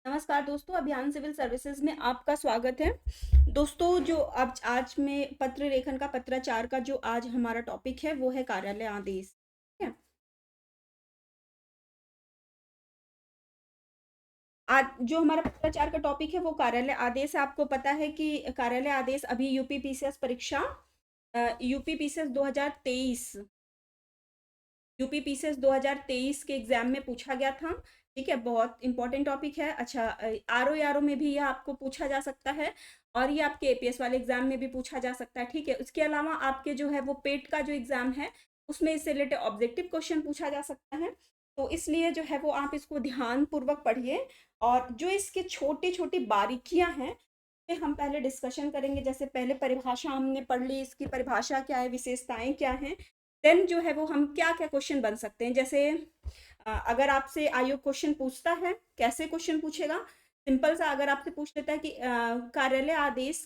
नमस्कार दोस्तों, अभियान सिविल सर्विसेज में आपका स्वागत है। दोस्तों, जो अब आज में पत्र लेखन का पत्राचार का जो आज हमारा टॉपिक है वो है कार्यालय आदेश। ठीक है। आज जो हमारा पत्राचार का टॉपिक है वो कार्यालय आदेश है। आपको पता है कि कार्यालय आदेश अभी यूपी पीसीएस परीक्षा यूपी पीसीएस 2023 यूपी पीसीएस 2023 के एग्जाम में पूछा गया था। ठीक है, बहुत इंपॉर्टेंट टॉपिक है। अच्छा, आरओ आरओ में भी यह आपको पूछा जा सकता है और ये आपके एपीएस वाले एग्जाम में भी पूछा जा सकता है। ठीक है, उसके अलावा आपके जो है वो पेट का जो एग्जाम है उसमें इससे रिलेटेड ऑब्जेक्टिव क्वेश्चन पूछा जा सकता है। तो इसलिए जो है वो आप इसको ध्यान पूर्वक पढ़िए और जो इसके छोटी छोटी बारीकियां हैं पे हम पहले डिस्कशन करेंगे। जैसे पहले परिभाषा हमने पढ़ ली, इसकी परिभाषा क्या है, विशेषताएं क्या हैं। देन जो है वो हम क्या क्या क्वेश्चन बन सकते हैं। जैसे अगर आपसे आयोग क्वेश्चन पूछता है, कैसे क्वेश्चन पूछेगा, सिंपल सा अगर आपसे पूछ लेता है कि कार्यालय आदेश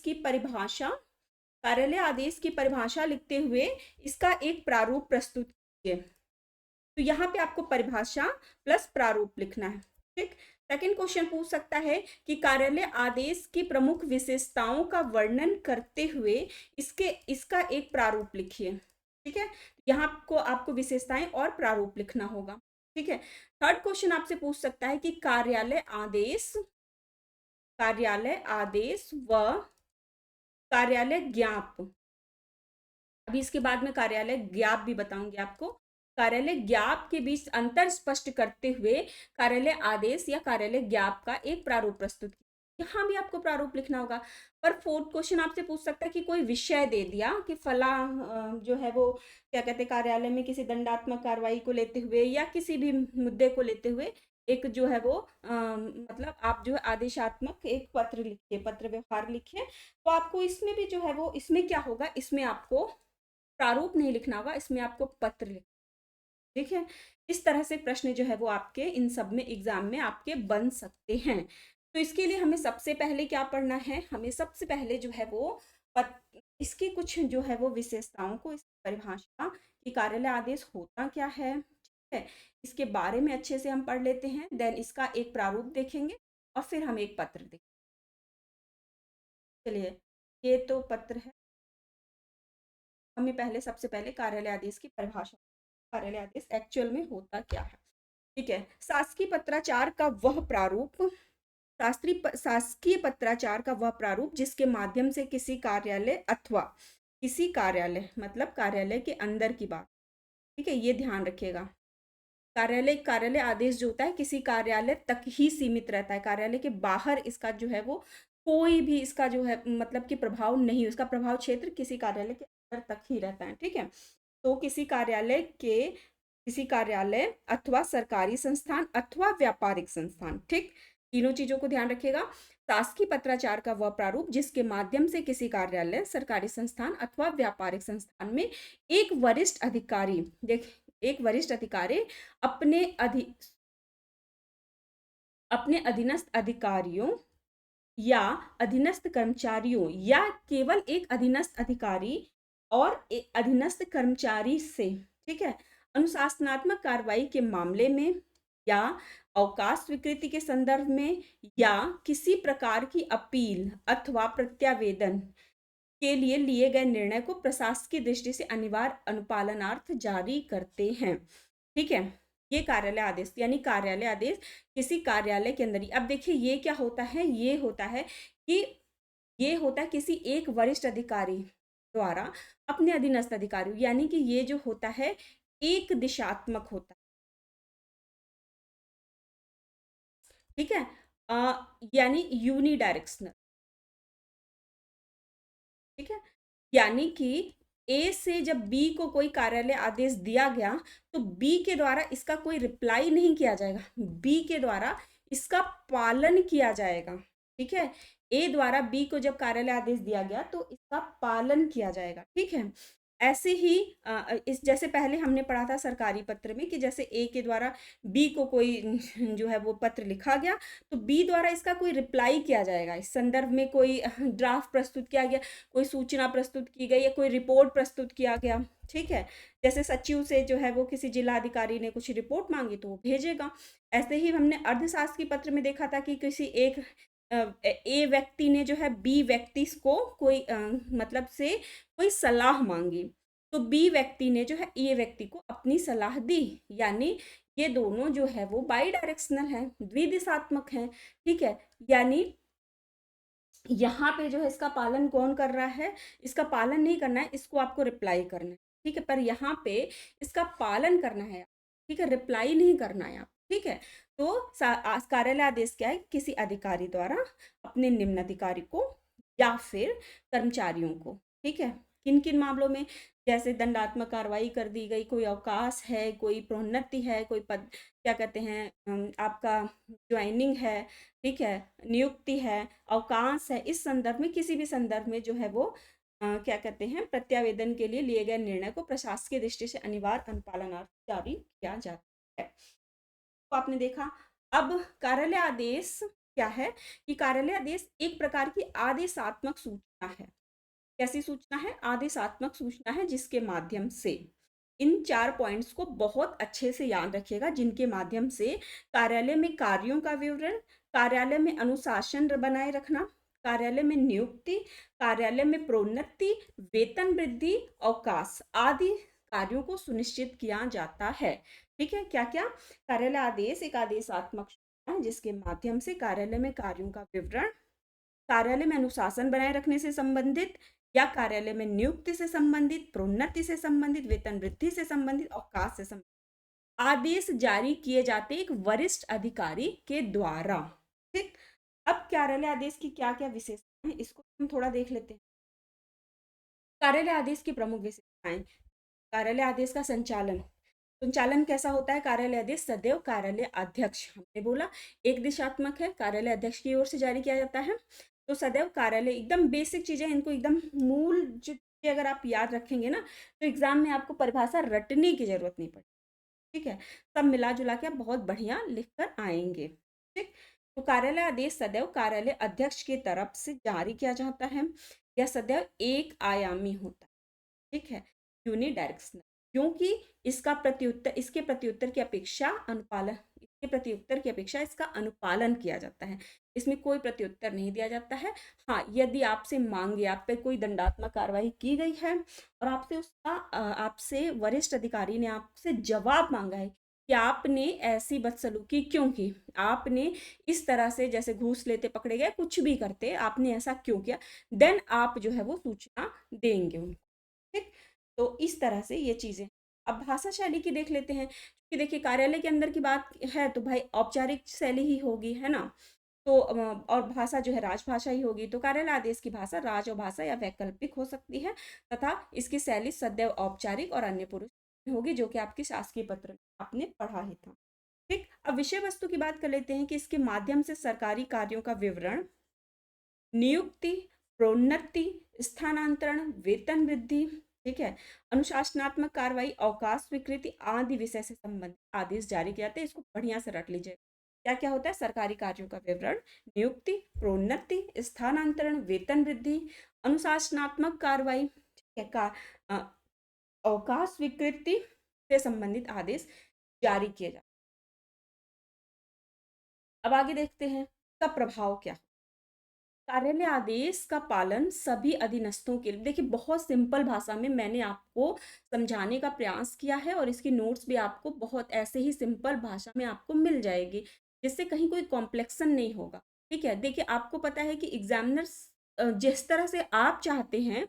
की परिभाषा लिखते हुए इसका एक प्रारूप प्रस्तुत कीजिए। तो यहाँ पे आपको परिभाषा प्लस प्रारूप लिखना है। ठीक। सेकंड क्वेश्चन पूछ सकता है कि कार्यालय आदेश की प्रमुख विशेषताओं का वर्णन करते हुए इसका एक प्रारूप लिखिए। ठीक है, यहाँ आपको आपको विशेषताएं और प्रारूप लिखना होगा। ठीक है। थर्ड क्वेश्चन आपसे पूछ सकता है कि कार्यालय आदेश व कार्यालय ज्ञाप, अभी इसके बाद में कार्यालय ज्ञाप भी बताऊंगी आपको। कार्यालय ज्ञाप के बीच अंतर स्पष्ट करते हुए कार्यालय आदेश या कार्यालय ज्ञाप का एक प्रारूप प्रस्तुत किया। यहाँ भी आपको प्रारूप लिखना होगा। पर फोर्थ क्वेश्चन आपसे पूछ सकता है कि कोई विषय दे दिया कि फला जो है वो क्या कहते हैं, कार्यालय में किसी दंडात्मक कार्रवाई को लेते हुए या किसी भी मुद्दे को लेते हुए एक जो है वो मतलब आप जो है आदेशात्मक एक पत्र लिखिए, पत्र व्यवहार लिखिए। तो आपको इसमें भी जो है वो इसमें क्या होगा, इसमें आपको प्रारूप नहीं लिखना होगा, इसमें आपको पत्र लिख। ठीक है। इस तरह से प्रश्न जो है वो आपके इन सब में एग्जाम में आपके बन सकते हैं। तो इसके लिए हमें सबसे पहले क्या पढ़ना है, हमें सबसे पहले जो है वो इसकी कुछ जो है वो विशेषताओं को, इस परिभाषा कि कार्यालय आदेश होता क्या है, ठीक है, इसके बारे में अच्छे से हम पढ़ लेते हैं। देन इसका एक प्रारूप देखेंगे और फिर हम एक पत्र देखेंगे। चलिए, ये तो पत्र है। हमें पहले सबसे पहले कार्यालय आदेश की परिभाषा, कार्यालय आदेश एक्चुअल में होता क्या है। ठीक है। शासकीय पत्राचार का वह प्रारूप शासकीय पत्राचार का वह प्रारूप जिसके माध्यम से किसी कार्यालय मतलब कार्यालय के अंदर की बात। ठीक है, ये ध्यान रखिएगा। कार्यालय आदेश जो होता है किसी कार्यालय तक ही सीमित रहता है। कार्यालय के बाहर इसका जो है वो कोई भी इसका जो है मतलब कि प्रभाव नहीं, उसका प्रभाव क्षेत्र किसी कार्यालय के अंदर तक ही रहता है। ठीक है। तो किसी कार्यालय अथवा सरकारी संस्थान अथवा व्यापारिक संस्थान, ठीक, तीनों चीजों को ध्यान रखिएगा। शासकीय पत्राचार का वह प्रारूप जिसके माध्यम से किसी कार्यालय, सरकारी संस्थान अथवा व्यापारिक संस्थान में एक वरिष्ठ अधिकारी अपने अधीनस्थ अधिकारियों या अधीनस्थ कर्मचारियों या केवल एक अधीनस्थ अधिकारी और एक अधीनस्थ कर्मचारी से, ठीक है, अनुशासनात्मक कार्रवाई के मामले में या अवकाश स्वीकृति के संदर्भ में या किसी प्रकार की अपील अथवा प्रत्यावेदन के लिए गए निर्णय को प्रशासकीय दृष्टि से अनिवार्य अनुपालनार्थ जारी करते हैं। ठीक है, ये कार्यालय आदेश, यानी कार्यालय आदेश किसी कार्यालय के अंदर ही। अब देखिए ये क्या होता है, ये होता है किसी एक वरिष्ठ अधिकारी द्वारा अपने अधीनस्थ अधिकारी, यानी कि ये जो होता है एक दिशात्मक होता है। ठीक है, यानी यूनिडायरेक्शनल। ठीक है, यानी कि ए से जब बी को कोई कार्यालय आदेश दिया गया तो बी के द्वारा इसका कोई रिप्लाई नहीं किया जाएगा, बी के द्वारा इसका पालन किया जाएगा। ठीक है, ए द्वारा बी को जब कार्यालय आदेश दिया गया तो इसका पालन किया जाएगा। ठीक है, ऐसे ही इस जैसे पहले हमने पढ़ा था सरकारी पत्र में कि जैसे ए के द्वारा बी को कोई जो है वो पत्र लिखा गया, तो बी द्वारा इसका कोई रिप्लाई किया जाएगा, इस संदर्भ में कोई ड्राफ्ट प्रस्तुत किया गया, कोई सूचना प्रस्तुत की गई या कोई रिपोर्ट प्रस्तुत किया गया, ठीक है। जैसे सचिव से जो है वो किसी जिलाधिकारी ने कुछ रिपोर्ट मांगी तो वो भेजेगा। ऐसे ही हमने अर्थशास्त्री पत्र में देखा था कि किसी एक ए व्यक्ति ने जो है बी व्यक्ति को कोई मतलब से कोई सलाह मांगी, तो बी व्यक्ति ने जो है ए व्यक्ति को अपनी सलाह दी, यानी ये दोनों जो है वो बाई डायरेक्शनल है, द्विदिशात्मक है, ठीक है। यानी यहाँ पे जो है इसका पालन कौन कर रहा है, इसका पालन नहीं करना है, इसको आपको रिप्लाई करना है, ठीक है, पर यहाँ पे इसका पालन करना है, ठीक है, रिप्लाई नहीं करना है आप, ठीक है। तो कार्यालय आदेश क्या है, किसी अधिकारी द्वारा अपने निम्न अधिकारी को या फिर कर्मचारियों को, ठीक है, किन किन मामलों में, जैसे दंडात्मक कार्रवाई कर दी गई, कोई अवकाश है, कोई प्रोन्नति है, कोई पद क्या कहते हैं आपका ज्वाइनिंग है, ठीक है, नियुक्ति है, अवकाश है, इस संदर्भ में किसी भी संदर्भ में जो है वो क्या कहते हैं प्रत्यावेदन के लिए लिए गए निर्णय को प्रशासकीय दृष्टि से अनिवार्य अनुपालनार्थ जारी किया जाता है। तो आपने देखा। अब कार्यालय आदेश क्या है कि कार्यालय आदेश एक प्रकार की आदेशात्मक सूचना है। कैसी सूचना है, आदेशात्मक सूचना है, जिसके माध्यम से इन 4 पॉइंट्स को बहुत अच्छे से याद रखिएगा, जिनके माध्यम से कार्यालय में कार्यों का विवरण, कार्यालय में अनुशासन बनाए रखना, कार्यालय में नियुक्ति, कार्यालय में प्रोन्नति, वेतन वृद्धि, अवकाश आदि कार्यों को सुनिश्चित किया जाता है, ठीक है। क्या क्या, कार्यालय आदेश एक आदेशात्मक सूचना है जिसके माध्यम से कार्यालय में कार्यों का विवरण, कार्यालय में अनुशासन बनाए रखने से संबंधित या कार्यालय में नियुक्ति से संबंधित, प्रोन्नति से संबंधित, वेतन वृद्धि से संबंधित, अवकाश से संबंधित आदेश जारी किए जाते एक वरिष्ठ अधिकारी के द्वारा, ठीक। अब कार्यालय आदेश की क्या क्या विशेषताएं हैं, इसको हम थोड़ा देख लेते हैं। कार्यालय आदेश की प्रमुख विशेषताएं, कार्यालय आदेश का संचालन, संचालन कैसा होता है, कार्यालय आदेश सदैव कार्यालय अध्यक्ष, हमने बोला एक दिशात्मक है, कार्यालय अध्यक्ष की ओर से जारी किया जाता है, तो सदैव कार्यालय, एकदम बेसिक चीजें, इनको एकदम मूल जो अगर आप याद रखेंगे ना, तो एग्जाम में आपको परिभाषा रटने की जरूरत नहीं पड़ती, ठीक है, सब मिला जुला के आप बहुत बढ़िया लिख कर आएंगे, ठीक। तो कार्यालय आदेश सदैव कार्यालय अध्यक्ष की तरफ से जारी किया जाता है, यह सदैव एक आयामी होता है, ठीक है, यूनिडायरेक्शनल, क्योंकि इसके प्रत्युत्तर की अपेक्षा अनुपालन, इसके प्रत्युत्तर की अपेक्षा इसका अनुपालन किया जाता है, इसमें कोई प्रत्युत्तर नहीं दिया जाता है। हाँ, यदि आपसे मांगे, आप पे कोई दंडात्मक कार्रवाई की गई है और आपसे उसका आपसे वरिष्ठ अधिकारी ने आपसे जवाब मांगा है कि आपने ऐसी बदसलूकी क्यों की, आपने इस तरह से जैसे घूस लेते पकड़े गए, कुछ भी करते, आपने ऐसा क्यों किया, देन आप जो है वो सूचना देंगे उनको, ठीक। तो इस तरह से ये चीजें। अब भाषा शैली की देख लेते हैं, कि देखिए कार्यालय के अंदर की बात है तो भाई औपचारिक शैली ही होगी, है ना, तो और भाषा जो है राजभाषा ही होगी, तो कार्यालय आदेश की भाषा राज और भाषा या वैकल्पिक हो सकती है, तथा इसकी शैली सदैव औपचारिक और अन्य पुरुष में होगी, जो कि आपकी शासकीय पत्र में आपने पढ़ा ही था, ठीक। अब विषय वस्तु की बात कर लेते हैं कि इसके माध्यम से सरकारी कार्यों का विवरण, नियुक्ति, प्रोन्नति, स्थानांतरण, वेतन वृद्धि, ठीक है, अनुशासनात्मक कार्रवाई, अवकाश स्वीकृति आदि विषय से संबंधित आदेश जारी किए जाते हैं। इसको बढ़िया से रट लीजिए, क्या क्या होता है, सरकारी कार्यों का विवरण, नियुक्ति, प्रोन्नति, स्थानांतरण, वेतन वृद्धि, अनुशासनात्मक कार्रवाई, ठीक है, अवकाश स्वीकृति से संबंधित आदेश जारी किए जाते। अब आगे देखते हैं इसका प्रभाव क्या। कार्यालय आदेश का पालन सभी अधीनस्थों के लिए, देखिए बहुत सिंपल भाषा में मैंने आपको समझाने का प्रयास किया है, और इसकी नोट्स भी आपको बहुत ऐसे ही सिंपल भाषा में आपको मिल जाएगी, जिससे कहीं कोई कॉम्प्लेक्सन नहीं होगा, ठीक है। देखिए आपको पता है कि एग्जामिनर्स जिस तरह से आप चाहते हैं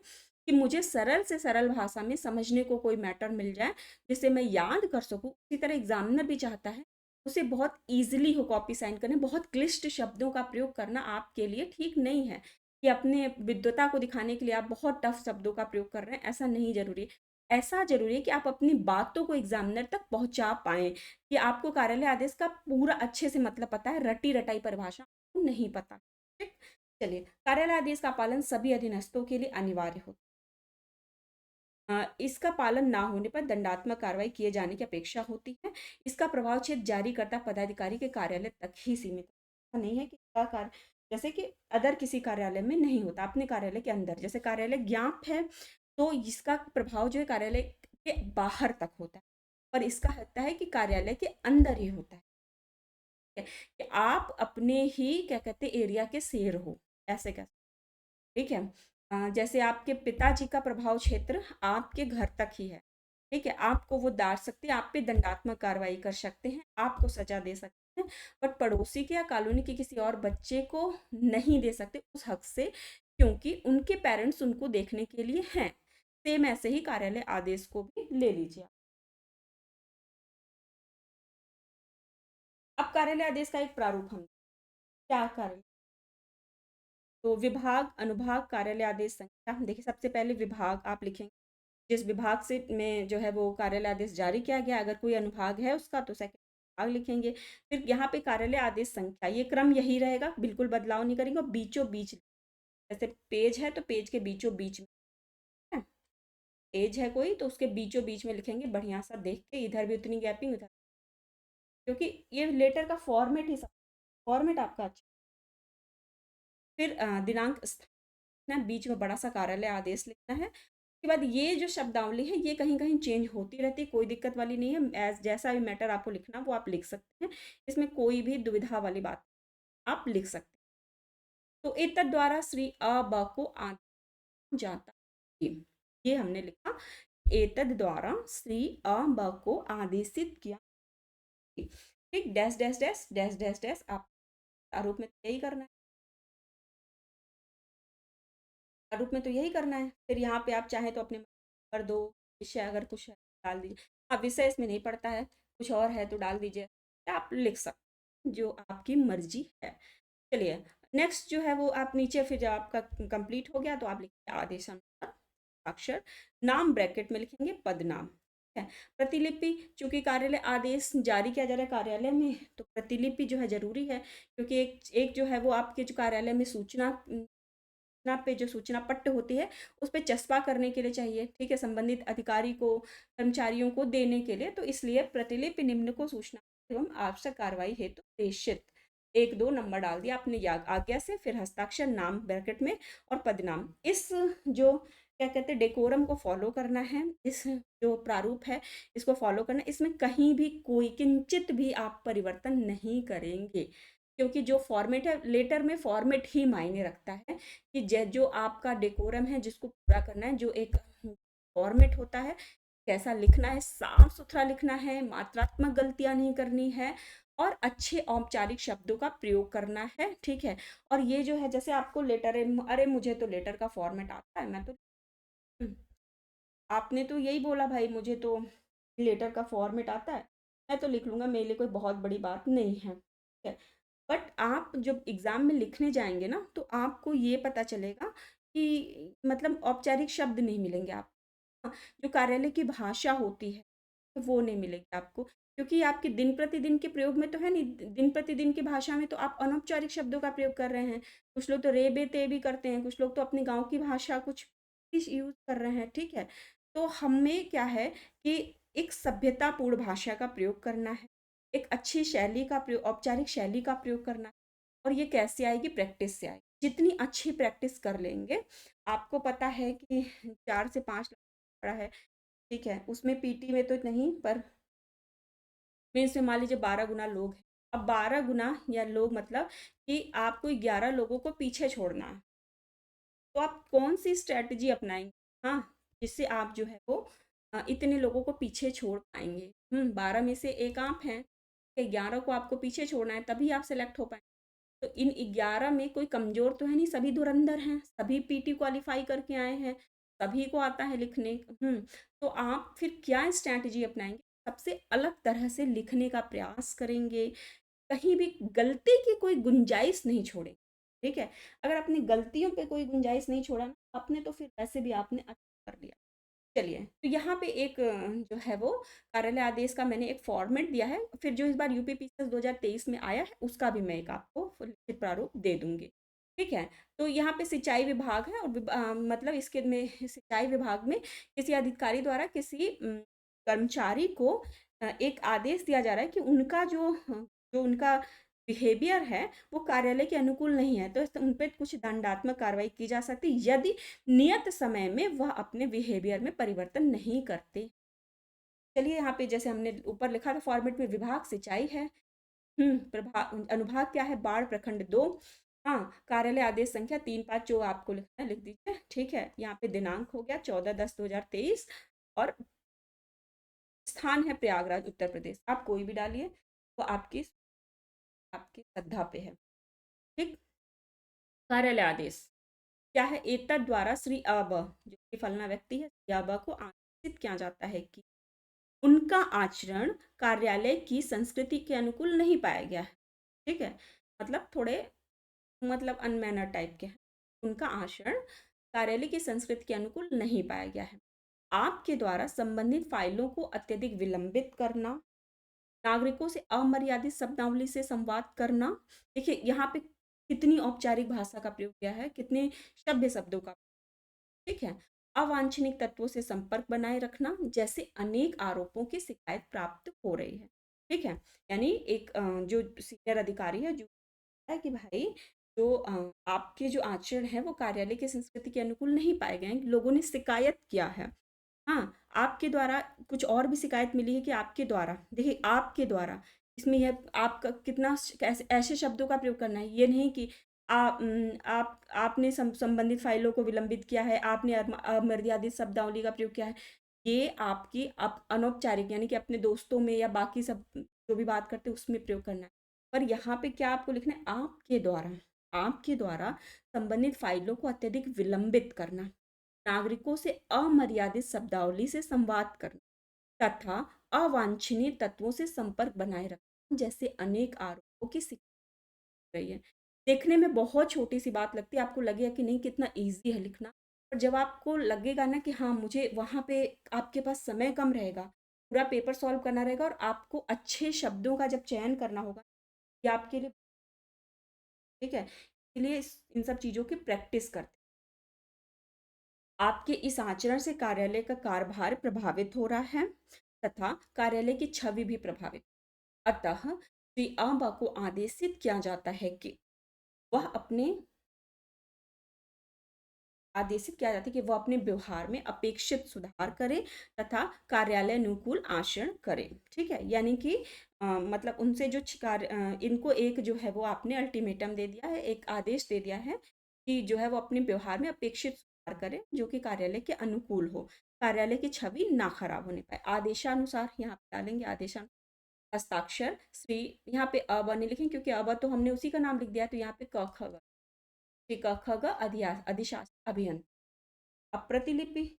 कि मुझे सरल से सरल भाषा में समझने को कोई मैटर मिल जाए जिसे मैं याद कर सकूं, उसी तरह एग्जामिनर भी चाहता है उसे बहुत ईजिली हो कॉपी साइन करने, बहुत क्लिष्ट शब्दों का प्रयोग करना आपके लिए ठीक नहीं है, कि अपने विद्वता को दिखाने के लिए आप बहुत टफ शब्दों का प्रयोग कर रहे हैं, ऐसा नहीं जरूरी है। ऐसा जरूरी है कि आप अपनी बातों को एग्जामिनर तक पहुंचा पाएं, कि आपको कार्यालय आदेश का पूरा अच्छे से मतलब पता है, रटी रटाई परिभाषा आपको नहीं पता, ठीक। चलिए, कार्यालय आदेश का पालन सभी अधीनस्थों के लिए अनिवार्य होता है। इसका पालन ना होने पर दंडात्मक कार्रवाई किए जाने की अपेक्षा होती है। इसका प्रभाव क्षेत्र जारीकर्ता पदाधिकारी के कार्यालय तक ही सीमित है। ऐसा नहीं है कि इसका कार्य जैसे कि अदर किसी कार्यालय में नहीं होता, अपने कार्यालय के अंदर जैसे कार्यालय ज्ञाप है तो इसका प्रभाव जो है कार्यालय के बाहर तक होता है, और इसका होता है कि कार्यालय के अंदर ही होता है। कि आप अपने ही क्या कहते हैं एरिया के शेर हो, ऐसे कह, ठीक है। जैसे आपके पिताजी का प्रभाव क्षेत्र आपके घर तक ही है, ठीक है, आपको वो डांट सकते हैं, आप पे दंडात्मक कार्रवाई कर सकते हैं, आपको सजा दे सकते हैं, बट पड़ोसी के या कॉलोनी के किसी और बच्चे को नहीं दे सकते उस हक से, क्योंकि उनके पेरेंट्स उनको देखने के लिए हैं। सेम ऐसे ही कार्यालय आदेश को भी ले लीजिए आप। अब कार्यालय आदेश का एक प्रारूप हम क्या करें, तो विभाग अनुभाग कार्यालय आदेश संख्या, देखिए सबसे पहले विभाग आप लिखेंगे, जिस विभाग से में जो है वो कार्यालय आदेश जारी किया गया, अगर कोई अनुभाग है उसका तो सेकंड विभाग लिखेंगे। फिर यहाँ पे कार्यालय आदेश संख्या, ये क्रम यही रहेगा, बिल्कुल बदलाव नहीं करेंगे, और बीचों बीच जैसे पेज है तो पेज के बीचों बीच में है, पेज है कोई तो उसके बीचों बीच में लिखेंगे, बढ़िया सा देख के, इधर भी उतनी गैपिंग उधर, क्योंकि ये लेटर का फॉर्मेट ही सब, फॉर्मेट आपका अच्छा। फिर दिनांक ना बीच में बड़ा सा कार्यालय आदेश लिखना है। उसके बाद ये जो शब्दावली है ये कहीं कहीं चेंज होती रहती है, कोई दिक्कत वाली नहीं है, एज जैसा भी मैटर आपको लिखना वो आप लिख सकते हैं, इसमें कोई भी दुविधा वाली बात आप लिख सकते हैं। तो एतद द्वारा श्री अ ब को आदेश जाता है, ये हमने लिखा, एतद द्वारा श्री अ ब को आदेशित किया, ठीक, dash dash dash dash dash dash, आप आरोप में यही करना है, रूप में तो यही करना है। फिर यहाँ पे आप चाहें तो अपने कर दो, विषय अगर कुछ है डाल दीजिए, हाँ विषय इसमें नहीं पड़ता है, कुछ और है तो डाल दीजिए, आप लिख सकते हैं, जो आपकी मर्जी है। चलिए नेक्स्ट जो है वो आप नीचे, फिर जब आपका कंप्लीट हो गया तो आप लिखिए आदेशानुसार अक्षर, नाम ब्रैकेट में लिखेंगे पद नाम, ठीक है। प्रतिलिपि, चूंकि कार्यालय आदेश जारी किया जा रहा है कार्यालय में तो प्रतिलिपि जो है जरूरी है, क्योंकि एक एक जो है वो आपके जो कार्यालय में सूचना पे जो सूचना पट्ट होती है उस पे चस्पा करने के लिए चाहिए, ठीक है, संबंधित अधिकारी को कर्मचारियों को देने के लिए, तो इसलिए प्रतिलिपि निम्न को सूचना एवं आवश्यक कार्रवाई हेतु प्रेषित, एक दो नंबर डाल दिया आपने आज्ञा से, फिर हस्ताक्षर नाम ब्रैकेट में और पदनाम, इस जो क्या कहते हैं डेकोरम को फॉलो करना है, इस जो प्रारूप है इसको फॉलो करना है, इसमें कहीं भी कोई किंचित भी आप परिवर्तन नहीं करेंगे, क्योंकि जो फॉर्मेट है लेटर में फॉर्मेट ही मायने रखता है, कि जो आपका डेकोरम है जिसको पूरा करना है, जो एक फॉर्मेट होता है, कैसा लिखना है, साफ सुथरा लिखना है, मात्रात्मक गलतियां नहीं करनी है, और अच्छे औपचारिक शब्दों का प्रयोग करना है, ठीक है। और ये जो है जैसे आपको लेटर, अरे मुझे तो लेटर का फॉर्मेट आता है, मैं तो आपने तो यही बोला भाई मुझे तो लेटर का फॉर्मेट आता है, मैं तो लिख लूंगा, मेरे लिए कोई बहुत बड़ी बात नहीं है, ठीक है। बट आप जब एग्जाम में लिखने जाएंगे ना तो आपको ये पता चलेगा कि मतलब औपचारिक शब्द नहीं मिलेंगे आप, जो कार्यालय की भाषा होती है तो वो नहीं मिलेगी आपको, क्योंकि आपके दिन प्रतिदिन के प्रयोग में तो है नहीं, दिन प्रतिदिन की भाषा में तो आप अनौपचारिक शब्दों का प्रयोग कर रहे हैं, कुछ लोग तो रे बे ते भी करते हैं, कुछ लोग तो अपने गांव की भाषा कुछ यूज कर रहे हैं, ठीक है। तो हमें क्या है कि एक सभ्यतापूर्ण भाषा का प्रयोग करना है, एक अच्छी शैली का प्रयोग, औपचारिक शैली का प्रयोग करना है, और ये कैसे आएगी, प्रैक्टिस से आएगी, जितनी अच्छी प्रैक्टिस कर लेंगे, आपको पता है कि 4 से 5 लाख पड़ा है, ठीक है, उसमें पीटी में तो नहीं, पर मेंस में मान लीजिए 12 गुना लोग हैं, अब 12 गुना या लोग मतलब कि आपको 11 लोगों को पीछे छोड़ना है, तो आप कौन सी स्ट्रैटेजी अपनाएंगे, हाँ, जिससे आप जो है वो इतने लोगों को पीछे छोड़ पाएंगे, 12 में से एक आप हैं, 11 को आपको पीछे छोड़ना है तभी आप सेलेक्ट हो पाएंगे, तो इन 11 में कोई कमजोर तो है नहीं, सभी धुरंधर हैं, सभी पीटी क्वालिफाई करके आए हैं, सभी को आता है लिखने, तो आप फिर क्या स्ट्रैटेजी अपनाएंगे, सबसे अलग तरह से लिखने का प्रयास करेंगे, कहीं भी गलती की कोई गुंजाइश नहीं छोड़ेंगे, ठीक है। अगर अपनी गलतियों पे कोई गुंजाइश नहीं छोड़ा ना आपने, तो फिर वैसे भी आपने अच्छा कर लिया। चलिए तो यहाँ पे एक जो है वो कार्यालय आदेश का मैंने एक फॉर्मेट दिया है, फिर जो इस बार यूपी पीसीएस 2023 में आया है उसका भी मैं एक आपको लिखित प्रारूप दे दूंगी। ठीक है। तो यहाँ पे सिंचाई विभाग है और मतलब इसके में सिंचाई विभाग में किसी अधिकारी द्वारा किसी कर्मचारी को एक आदेश दिया जा रहा है कि उनका जो उनका बिहेवियर है वो कार्यालय के अनुकूल नहीं है, तो उन पे कुछ दंडात्मक कार्रवाई की जा सकती है यदि नियत समय में वह अपने बिहेवियर में परिवर्तन नहीं करते। चलिए यहाँ पे जैसे हमने ऊपर लिखा था फॉर्मेट में, विभाग सिंचाई है। अनुभाग क्या है, बाढ़ प्रखंड 2। हाँ, कार्यालय आदेश संख्या 35 जो आपको लिखना है लिख दीजिए, ठीक है। यहाँ पे दिनांक हो गया 14/10/2023 और स्थान है प्रयागराज उत्तर प्रदेश। आप कोई भी डालिए, वो आपकी श्रद्धा पे है, ठीक। कार्यालय आदेश क्या है, एतद द्वारा श्री अब जो कि फलना व्यक्ति है, श्री अब को आदेशित किया जाता है कि उनका आचरण कार्यालय की संस्कृति के अनुकूल नहीं पाया गया है, ठीक है। मतलब थोड़े मतलब अनमैनर टाइप के हैं, उनका आचरण कार्यालय की संस्कृति के अनुकूल नहीं पाया गया है। आपके द्वारा संबंधित फाइलों को अत्यधिक विलंबित करना, नागरिकों से अमर्यादित शब्दावली से संवाद करना। देखिए यहाँ पे कितनी औपचारिक भाषा का प्रयोग किया है, कितने सभ्य शब्दों का, ठीक है। अवांछनीय तत्वों से संपर्क बनाए रखना जैसे अनेक आरोपों की शिकायत प्राप्त हो रही है, ठीक है। यानी एक जो सीनियर अधिकारी है जो है कि भाई जो आपके जो आचरण है वो कार्यालय की संस्कृति के अनुकूल नहीं पाए गए हैं, लोगों ने शिकायत किया है। हाँ, आपके द्वारा कुछ और भी शिकायत मिली है कि आपके द्वारा, देखिए आपके द्वारा, इसमें यह आपका कितना कैसे ऐसे शब्दों का प्रयोग करना है, ये नहीं कि आपने संबंधित फाइलों को विलंबित किया है, आपने अमर्यादित शब्दावली का प्रयोग किया है। ये आपकी अनौपचारिक यानी कि अपने दोस्तों में या बाकी सब जो भी बात करते हैं उसमें प्रयोग करना है। पर यहाँ पे क्या आपको लिखना है, आपके द्वारा संबंधित फाइलों को अत्यधिक विलंबित करना, नागरिकों से अमर्यादित शब्दावली से संवाद करना तथा अवांछनीय तत्वों से संपर्क बनाए रखना जैसे अनेक आरोपों की रही है। देखने में बहुत छोटी सी बात लगती है, आपको लगेगा कि नहीं कितना ईज़ी है लिखना, पर जब आपको लगेगा ना कि हाँ, मुझे वहाँ पे आपके पास समय कम रहेगा, पूरा पेपर सॉल्व करना रहेगा और आपको अच्छे शब्दों का जब चयन करना होगा, ये आपके लिए, ठीक है, इसलिए इन सब चीज़ों की प्रैक्टिस करते हैं। आपके इस आचरण से कार्यालय का कार्यभार प्रभावित हो रहा है तथा कार्यालय की छवि भी प्रभावित। अतः श्री आबा को आदेशित किया जाता है कि वह अपने आदेशित किया जाता है कि वह अपने व्यवहार में अपेक्षित सुधार करे तथा कार्यालय अनुकूल आचरण करे, ठीक है। यानी कि मतलब उनसे जो इनको एक जो है वो आपने अल्टीमेटम दे दिया है, एक आदेश दे दिया है कि जो है वो अपने व्यवहार में अपेक्षित सुधार करे जो कि कार्यालय के अनुकूल हो, कार्यालय की छवि ना खराब होने पाए। आदेशानुसार यहाँ पे डालेंगे, आदेशानुसार हस्ताक्षर श्री, यहाँ पे अब नहीं लिखेंगे क्योंकि अब तो हमने उसी का नाम लिख दिया है, तो यहाँ पे क ख ग, श्री क ख ग अधिशासी अभियंता। अब प्रतिलिपि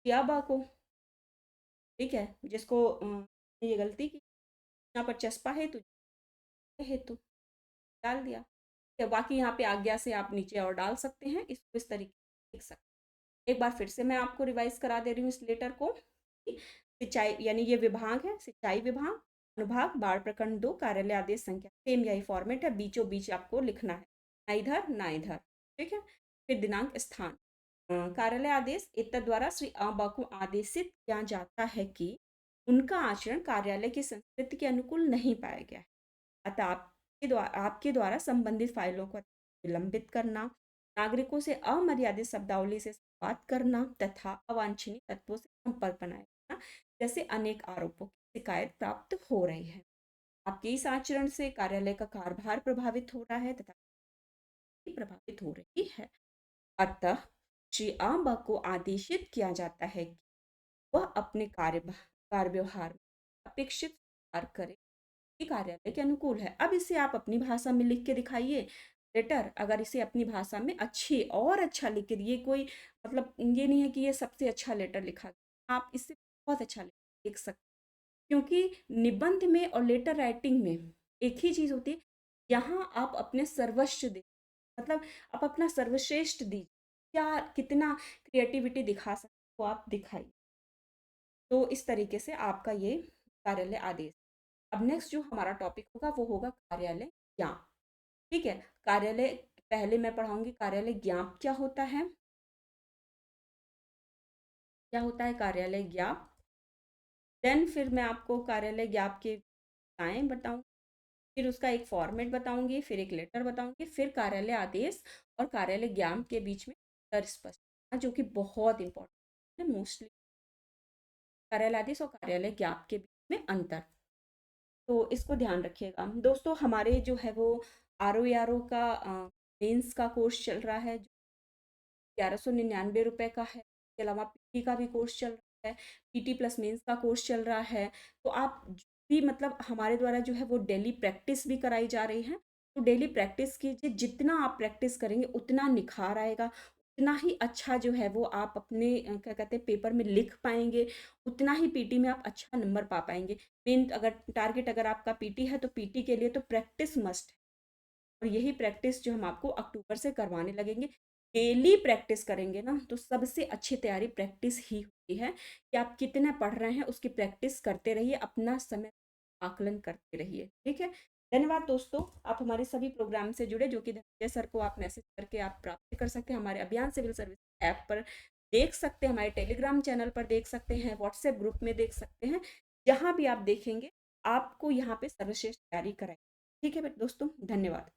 याबा को, ठीक है, जिसको ये गलती की, यहाँ पर चस्पा हेतु डाल दिया, ठीक है। बाकी यहाँ पे आज्ञा से आप नीचे और डाल सकते हैं, इसको इस तरीके से लिख सकते हैं। एक बार फिर से मैं आपको रिवाइज करा दे रही हूँ इस लेटर को। सिंचाई यानी ये विभाग है, सिंचाई विभाग, अनुभाग, बाढ़ प्रखंड 2, कार्यालय आदेश संख्या, सेम यही फॉर्मेट है, बीचों बीच आपको लिखना है, ना इधर ना इधर, ठीक है। फिर दिनांक, स्थान, कार्यालय आदेश एतद द्वारा श्री अ को आदेशित किया जाता है कि उनका आचरण कार्यालय की संस्कृति के अनुकूल नहीं पाया गया है। अतः आपके द्वारा संबंधित फाइलों को विलंबित करना, नागरिकों से अमर्यादित शब्दावली से संवाद करना तथा अवांछनीय तत्वों से संपर्क बनाए रखना जैसे अनेक आरोपों की शिकायत प्राप्त हो रही है। आपके इस आचरण से कार्यालय का कार्यभार प्रभावित हो रहा है तथा प्रभावित हो रही है। अतः श्री आबा को आदेशित किया जाता है कि वह अपने कार्य व्यवहार में अपेक्षित सुधार करे कि कार्यालय के अनुकूल है। अब इसे आप अपनी भाषा में लिख के दिखाइए लेटर, अगर इसे अपनी भाषा में अच्छी और अच्छा लिख के दिए, कोई मतलब ये नहीं है कि ये सबसे अच्छा लेटर लिखा गया, आप इससे बहुत अच्छा लिख सकते, क्योंकि निबंध में और लेटर राइटिंग में एक ही चीज़ होती है, यहाँ आप अपने सर्वस्व दे, मतलब आप अपना सर्वश्रेष्ठ दीजिए, क्या कितना क्रिएटिविटी दिखा सकते हो आप दिखाइए। तो इस तरीके से आपका ये कार्यालय आदेश। अब नेक्स्ट जो हमारा टॉपिक होगा वो होगा कार्यालय ज्ञान, ठीक है। कार्यालय पहले मैं पढ़ाऊंगी कार्यालय ज्ञाप क्या होता है, क्या होता है कार्यालय ज्ञाप। देन फिर मैं आपको कार्यालय ज्ञाप के टाइम बताऊँ, फिर उसका एक फॉर्मेट बताऊंगी, फिर एक लेटर बताऊंगी, फिर कार्यालय आदेश और कार्यालय ज्ञाप के बीच में अंतर स्पष्ट करना, जो कि बहुत इंपॉर्टेंट है मोस्टली, कार्यालय आदेश और कार्यालय ज्ञाप के बीच में अंतर। तो इसको ध्यान रखिएगा दोस्तों। हमारे जो है वो RO का मेंस का कोर्स चल रहा है, 1199 रुपये का है। इसके अलावा PT का भी कोर्स चल रहा है, PT प्लस मेंस का कोर्स चल रहा है। तो आप जो भी मतलब हमारे द्वारा जो है वो डेली प्रैक्टिस भी कराई जा रही है, तो डेली प्रैक्टिस कीजिए। जितना आप प्रैक्टिस करेंगे उतना निखार आएगा, उतना ही अच्छा जो है वो आप अपने क्या कहते हैं पेपर में लिख पाएंगे, उतना ही PT में आप अच्छा नंबर पा पाएंगे। मेन अगर टारगेट अगर आपका PT है तो PT के लिए तो प्रैक्टिस मस्ट है, और यही प्रैक्टिस जो हम आपको अक्टूबर से करवाने लगेंगे। डेली प्रैक्टिस करेंगे ना तो सबसे अच्छी तैयारी प्रैक्टिस ही होती है, कि आप कितना पढ़ रहे हैं उसकी प्रैक्टिस करते रहिए, अपना समय आकलन करते रहिए। ठीक है, धन्यवाद दोस्तों। आप हमारे सभी प्रोग्राम से जुड़े, जो कि धनंजय सर को आप मैसेज करके आप प्राप्त कर सकते हैं, हमारे अभियान सिविल सर्विस ऐप पर देख सकते हैं, हमारे टेलीग्राम चैनल पर देख सकते हैं, व्हाट्सएप ग्रुप में देख सकते हैं, जहाँ भी आप देखेंगे आपको यहाँ पे सर्वश्रेष्ठ तैयारी कराई। ठीक है दोस्तों, धन्यवाद।